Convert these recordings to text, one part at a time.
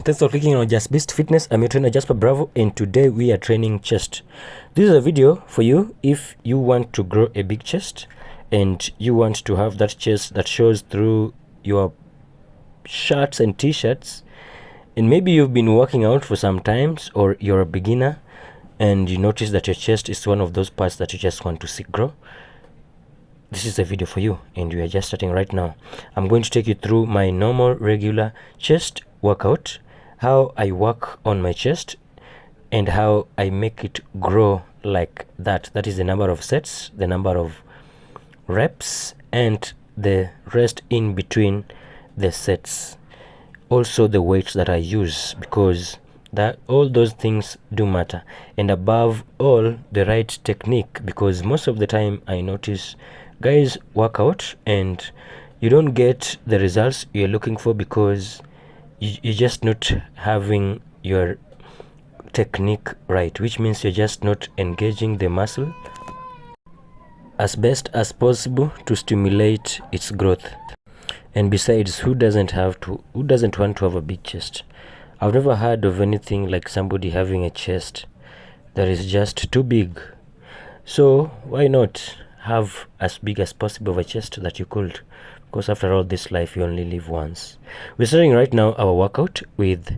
Thanks for clicking on Just Beast Fitness. I'm your trainer Jasper Bravo, and today we are training chest. This is a video for you if you want to grow a big chest and you want to have that chest that shows through your shirts and t-shirts, and maybe you've been working out for some times, or you're a beginner and you notice that your chest is one of those parts that you just want to see grow. This is a video for you, and we are just starting right now. I'm going to take you through my normal regular chest workout, how I work on my chest and how I make it grow like that. That is the number of sets, the number of reps, and the rest in between the sets. Also the weights that I use, because that all those things do matter, and above all the right technique, because most of the time I notice guys work out and you don't get the results you're looking for because you're just not having your technique right, which means you're just not engaging the muscle as best as possible to stimulate its growth. And besides, who doesn't want to have a big chest? I've never heard of anything like somebody having a chest that is just too big. So why not have as big as possible of a chest that you could? Because after all, this life you only live once. We're starting right now our workout with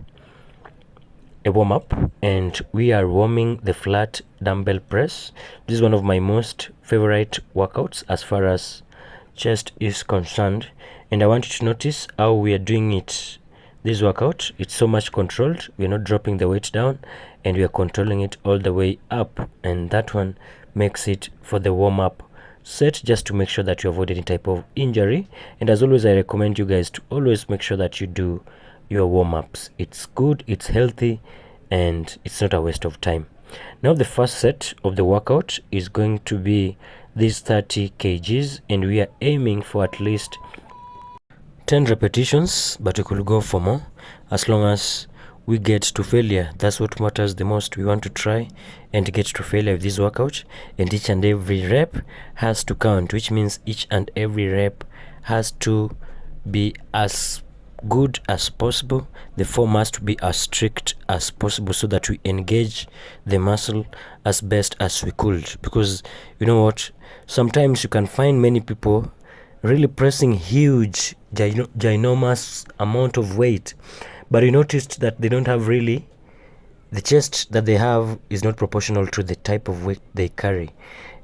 a warm-up, and we are warming the flat dumbbell press. This is one of my most favorite workouts as far as chest is concerned, and I want you to notice how we are doing it. This workout, it's so much controlled. We're not dropping the weight down, and we are controlling it all the way up, and that one makes it for the warm-up set, just to make sure that you avoid any type of injury. And as always, I recommend you guys to always make sure that you do your warm-ups. It's good, it's healthy, and it's not a waste of time. Now the first set of the workout is going to be these 30 kgs, and we are aiming for at least 10 repetitions, but we could go for more as long as we get to failure. That's what matters the most. We want to try and get to failure with this workout, and each and every rep has to count, which means each and every rep has to be as good as possible. The form must be as strict as possible so that we engage the muscle as best as we could, because you know what, sometimes you can find many people really pressing huge ginormous amount of weight, but you noticed that they don't have really, the chest that they have is not proportional to the type of weight they carry.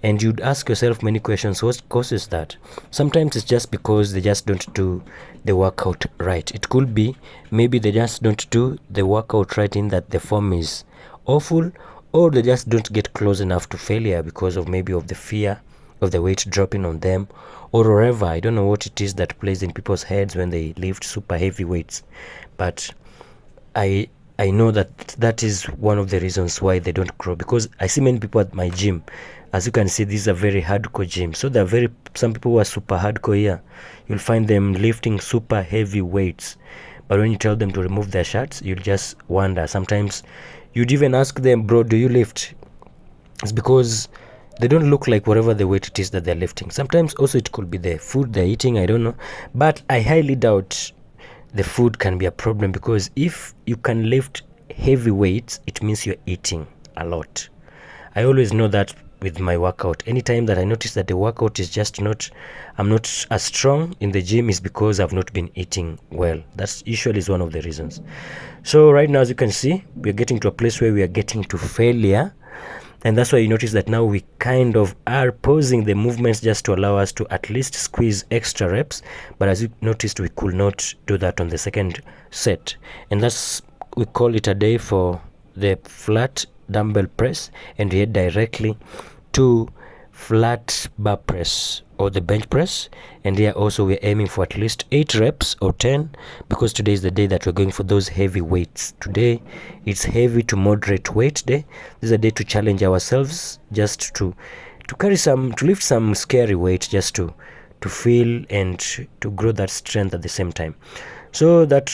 And you'd ask yourself many questions. What causes that? Sometimes it's just because they just don't do the workout right. It could be maybe they just don't do the workout right, in that the form is awful, or they just don't get close enough to failure because of maybe of the fear of the weight dropping on them, or whatever. I don't know what it is that plays in people's heads when they lift super heavy weights, but I know that is one of the reasons why they don't grow. Because I see many people at my gym. As you can see, this is a very hardcore gym, so there are some people who are super hardcore here. You'll find them lifting super heavy weights, but when you tell them to remove their shirts, you'll just wonder. Sometimes you'd even ask them, bro, do you lift? It's because they don't look like whatever the weight it is that they're lifting. Sometimes also it could be the food they're eating, I don't know, but I highly doubt the food can be a problem, because if you can lift heavy weights, it means you're eating a lot. I always know that with my workout. Anytime that I notice that the workout is just I'm not as strong in the gym, is because I've not been eating well. That's usually is one of the reasons. So right now, as you can see, we're getting to a place where we are getting to failure. And that's why you notice that now we kind of are pausing the movements just to allow us to at least squeeze extra reps. But as you noticed, we could not do that on the second set. And that's, we call it a day for the flat dumbbell press, and we head directly to flat bar press or the bench press. And here also we're aiming for at least 8 reps or 10, because today is the day that we're going for those heavy weights. Today it's heavy to moderate weight day. This is a day to challenge ourselves, just to lift some scary weight, just to feel and to grow that strength at the same time. So that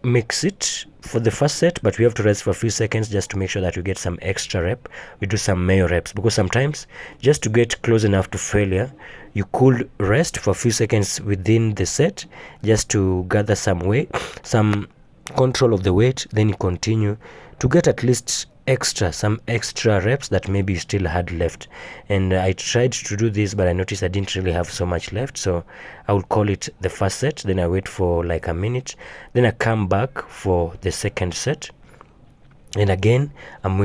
makes it for the first set, but we have to rest for a few seconds just to make sure that we get some extra rep. We do some mayo reps, because sometimes just to get close enough to failure, you could rest for a few seconds within the set just to gather some weight, some control of the weight, then you continue to get at least some extra reps that maybe you still had left. And I tried to do this, but I noticed I didn't really have so much left, so I would call it the first set, then I wait for like a minute, then I come back for the second set, and again I'm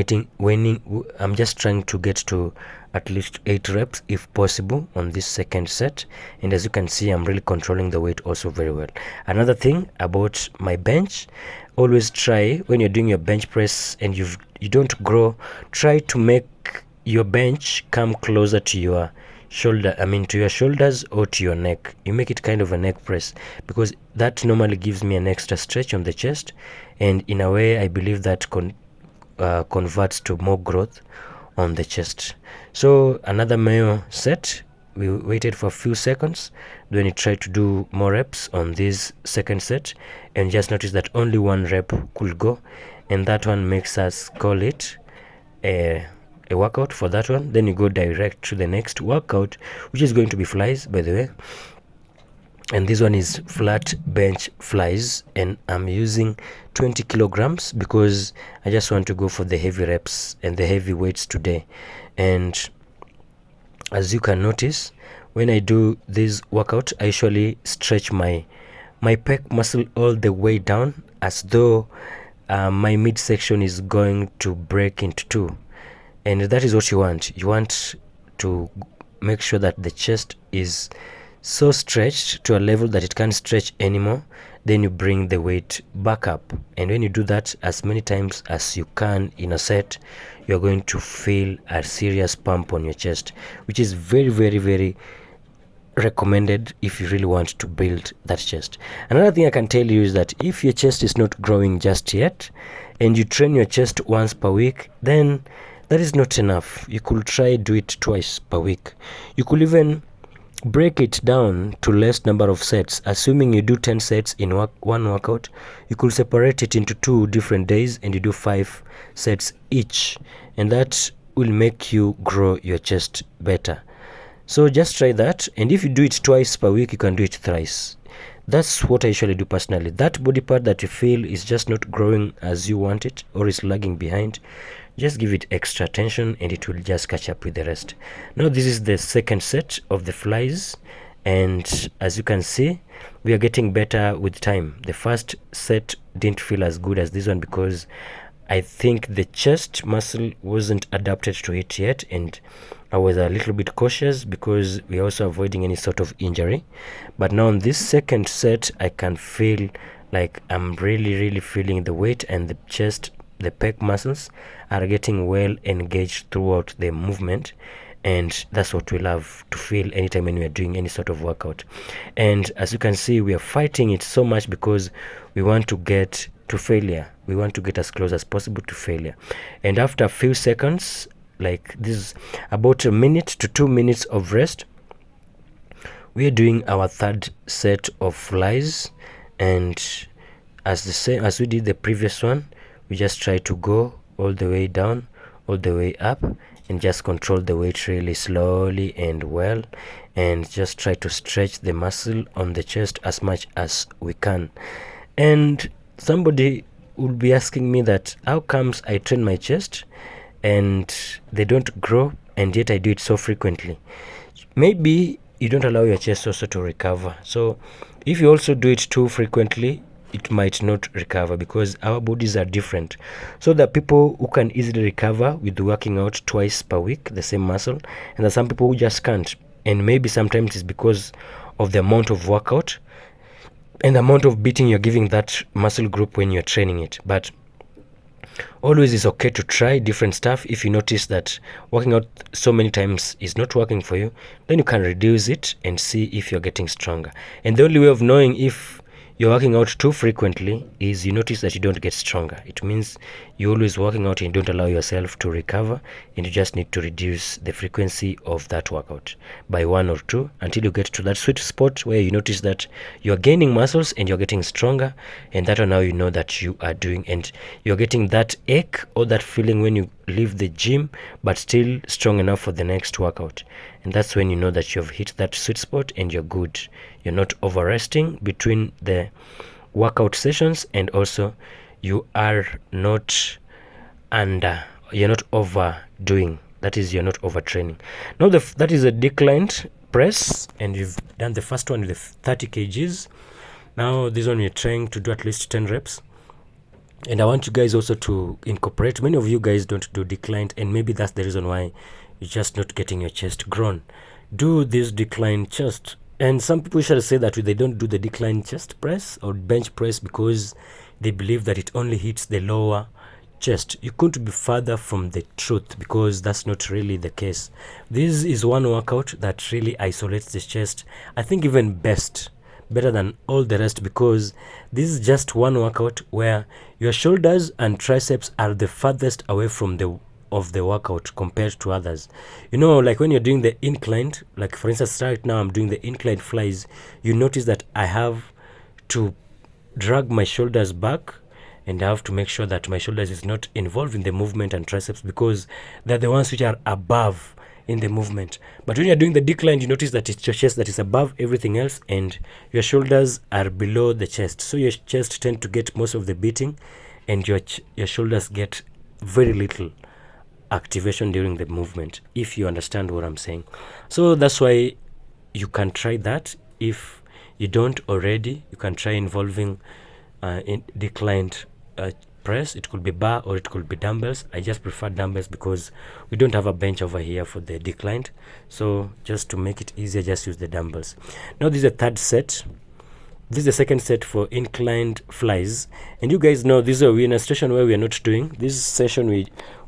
just trying to get to at least 8 reps if possible on this second set. And as you can see, I'm really controlling the weight also very well. Another thing about my bench, always try when you're doing your bench press and you don't grow, try to make your bench come closer to your to your shoulders or to your neck. You make it kind of a neck press, because that normally gives me an extra stretch on the chest, and in a way I believe that converts to more growth on the chest. So another male set, we waited for a few seconds, then we tried to do more reps on this second set, and just notice that only 1 rep could go, and that one makes us call it a workout for that one. Then you go direct to the next workout, which is going to be flies, by the way. And this one is flat bench flies, and I'm using 20 kilograms because I just want to go for the heavy reps and the heavy weights today. And as you can notice, when I do this workout, I usually stretch my pec muscle all the way down, as though my midsection is going to break into 2. And that is what you want. You want to make sure that the chest is so stretched to a level that it can't stretch anymore. Then you bring the weight back up, and when you do that as many times as you can in a set, you're going to feel a serious pump on your chest, which is very, very, very recommended if you really want to build that chest. Another thing I can tell you is that if your chest is not growing just yet and you train your chest once per week, then that is not enough. You could try do it twice per week. You could even break it down to less number of sets. Assuming you do 10 sets in one workout, you could separate it into 2 different days and you do 5 sets each, and that will make you grow your chest better. So just try that, and if you do it twice per week, you can do it thrice. That's what I usually do personally. That body part that you feel is just not growing as you want it or is lagging behind, just give it extra attention and it will just catch up with the rest. Now this is the second set of the flies, and as you can see, we are getting better with time. The first set didn't feel as good as this one because I think the chest muscle wasn't adapted to it yet, and I was a little bit cautious because we're also avoiding any sort of injury. But now on this second set, I can feel like I'm really feeling the weight, and the chest, the pec muscles are getting well engaged throughout the movement, and that's what we love to feel anytime when we are doing any sort of workout. And as you can see, we are fighting it so much because we want to get to failure. We want to get as close as possible to failure. And after a few seconds, like this, about a minute to 2 minutes of rest, we are doing our third set of flies. And as the same as we did the previous one, we just try to go all the way down, all the way up, and just control the weight really slowly and well, and just try to stretch the muscle on the chest as much as we can. And somebody would be asking me that how comes I train my chest and they don't grow, and yet I do it so frequently? Maybe you don't allow your chest also to recover. So if you also do it too frequently, it might not recover, because our bodies are different. So there are people who can easily recover with working out twice per week, the same muscle, and there are some people who just can't. And maybe sometimes it's because of the amount of workout and the amount of beating you're giving that muscle group when you're training it. But always it's okay to try different stuff. If you notice that working out so many times is not working for you, then you can reduce it and see if you're getting stronger. And the only way of knowing if you're working out too frequently is you notice that you don't get stronger. It means you're always working out and don't allow yourself to recover, and you just need to reduce the frequency of that workout by 1 or 2 until you get to that sweet spot where you notice that you're gaining muscles and you're getting stronger, and that one now you know that you are doing, and you're getting that ache or that feeling when you leave the gym but still strong enough for the next workout. And that's when you know that you've hit that sweet spot and you're good. You're not over resting between the workout sessions, and also you are not you're not overdoing, that is, you're not overtraining. Now that is a declined press, and you've done the first one with the 30 kgs. Now this one you're trying to do at least 10 reps, and I want you guys also to incorporate. Many of you guys don't do declined, and maybe that's the reason why you're just not getting your chest grown. Do this declined chest. And some people shall say that they don't do the decline chest press or bench press because they believe that it only hits the lower chest. You couldn't be further from the truth, because that's not really the case. This is one workout that really isolates the chest, I think even better than all the rest, because this is just one workout where your shoulders and triceps are the farthest away from the workout compared to others. You know, like when you're doing the inclined, like for instance right now I'm doing the inclined flies, you notice that I have to drag my shoulders back, and I have to make sure that my shoulders is not involved in the movement, and triceps, because they're the ones which are above in the movement. But when you're doing the decline, you notice that it's your chest that is above everything else, and your shoulders are below the chest. So your chest tend to get most of the beating, and your shoulders get very little activation during the movement, if you understand what I'm saying. So that's why you can try that. If you don't already, you can try involving in declined press. It could be bar or it could be dumbbells. I just prefer dumbbells because we don't have a bench over here for the declined, so just to make it easier, just use the dumbbells. Now this is the third set. This is the second set for inclined flies, and you guys know we're in a session where we are not doing this session.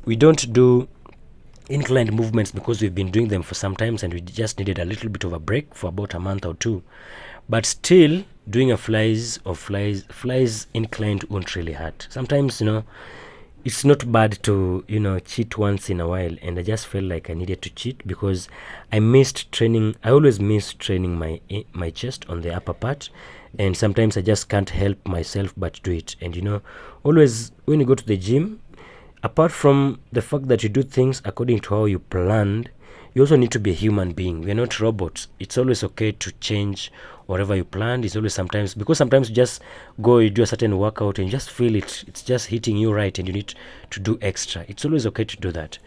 We don't do inclined movements because we've been doing them for some times, and we just needed a little bit of a break for about a month or two. But still, doing a flies inclined won't really hurt. Sometimes, it's not bad to, cheat once in a while, and I just felt like I needed to cheat because I missed training. I always miss training my chest on the upper part, and sometimes I just can't help myself but do it. And always when you go to the gym, apart from the fact that you do things according to how you planned, you also need to be a human being. We're not robots. It's always okay to change whatever you planned. It's always because sometimes you just go, you do a certain workout and you just feel it's just hitting you right, and you need to do extra. It's always okay to do that.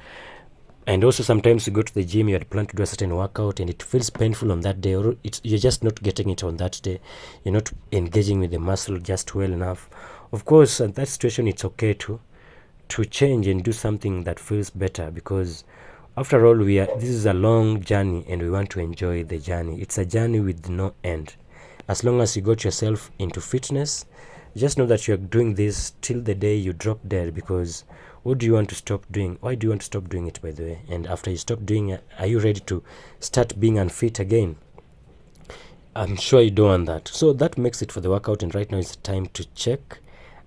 And also sometimes you go to the gym, you had planned to do a certain workout and it feels painful on that day, or you're just not getting it on that day. You're not engaging with the muscle just well enough. Of course, in that situation, it's okay to change and do something that feels better, because after all, this is a long journey and we want to enjoy the journey. It's a journey with no end. As long as you got yourself into fitness, just know that you're doing this till the day you drop dead, because what do you want to stop doing? Why do you want to stop doing it, by the way? And after you stop doing it, are you ready to start being unfit again? I'm sure you don't want that. So that makes it for the workout, and right now it's time to check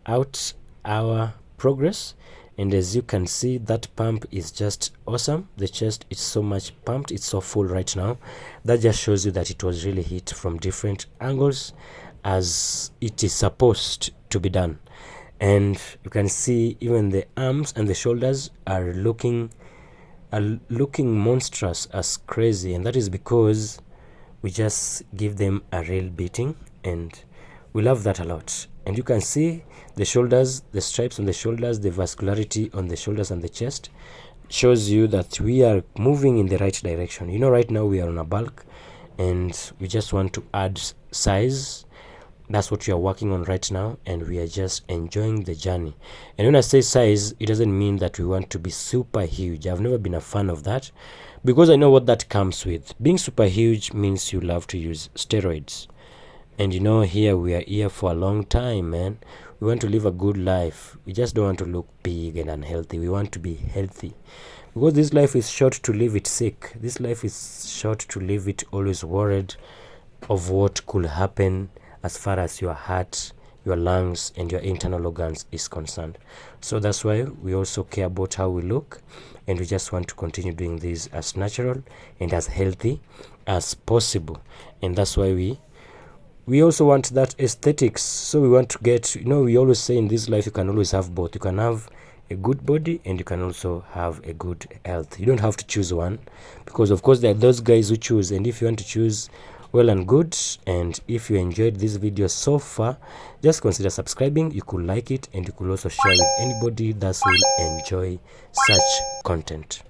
out our progress. And as you can see, that pump is just awesome. The chest is so much pumped, it's so full right now. That just shows you that it was really hit from different angles as it is supposed to be done. And you can see even the arms and the shoulders are looking monstrous as crazy, and that is because we just give them a real beating, and we love that a lot. And you can see the shoulders, the stripes on the shoulders, the vascularity on the shoulders and the chest shows you that we are moving in the right direction. Right now we are on a bulk and we just want to add size. That's what we are working on right now, and we are just enjoying the journey. And when I say size, it doesn't mean that we want to be super huge. I've never been a fan of that, because I know what that comes with. Being super huge means you love to use steroids. And here we are here for a long time, man. We want to live a good life. We just don't want to look big and unhealthy. We want to be healthy, because this life is short to live it sick. This life is short to live it always worried of what could happen as far as your heart, your lungs, and your internal organs is concerned. So that's why we also care about how we look, and we just want to continue doing this as natural and as healthy as possible. And that's why we also want that aesthetics. So we want to get, we always say in this life you can always have both. You can have a good body and you can also have a good health. You don't have to choose one, because of course there are those guys who choose, and if you want to choose, well and good. And if you enjoyed this video so far, just consider subscribing. You could like it, and you could also share with anybody that will enjoy such content.